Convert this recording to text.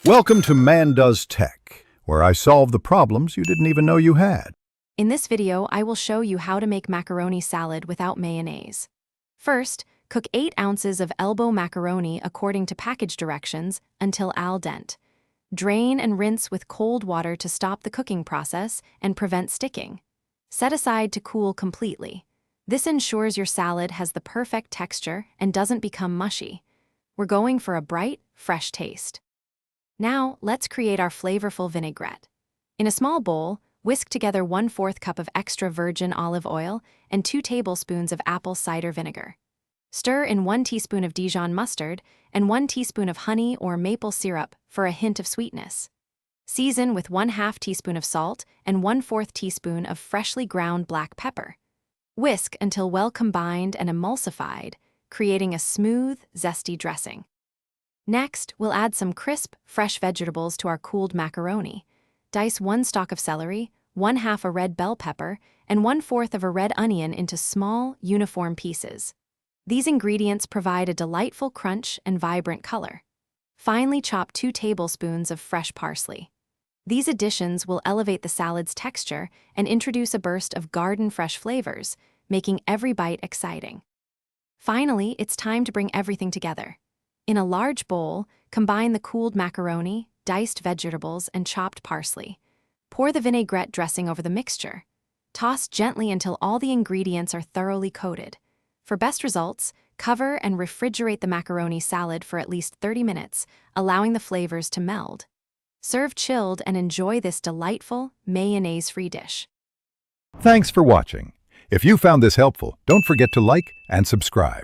Welcome to Man Does Tech, where I solve the problems you didn't even know you had. In this video, I will show you how to make macaroni salad without mayonnaise. First, cook 8 ounces of elbow macaroni according to package directions until al dente. Drain and rinse with cold water to stop the cooking process and prevent sticking. Set aside to cool completely. This ensures your salad has the perfect texture and doesn't become mushy. We're going for a bright, fresh taste. Now, let's create our flavorful vinaigrette. In a small bowl, whisk together 1/4 cup of extra virgin olive oil and 2 tablespoons of apple cider vinegar. Stir in 1 teaspoon of Dijon mustard and 1 teaspoon of honey or maple syrup for a hint of sweetness. Season with 1/2 teaspoon of salt and 1/4 teaspoon of freshly ground black pepper. Whisk until well combined and emulsified, creating a smooth, zesty dressing. Next, we'll add some crisp, fresh vegetables to our cooled macaroni. Dice 1 stalk of celery, 1/2 a red bell pepper, and 1/4 of a red onion into small, uniform pieces. These ingredients provide a delightful crunch and vibrant color. Finely chop 2 tablespoons of fresh parsley. These additions will elevate the salad's texture and introduce a burst of garden-fresh flavors, making every bite exciting. Finally, it's time to bring everything together. In a large bowl, combine the cooled macaroni, diced vegetables, and chopped parsley. Pour the vinaigrette dressing over the mixture. Toss gently until all the ingredients are thoroughly coated. For best results, cover and refrigerate the macaroni salad for at least 30 minutes, allowing the flavors to meld. Serve chilled and enjoy this delightful, mayonnaise-free dish. Thanks for watching. If you found this helpful, don't forget to like and subscribe.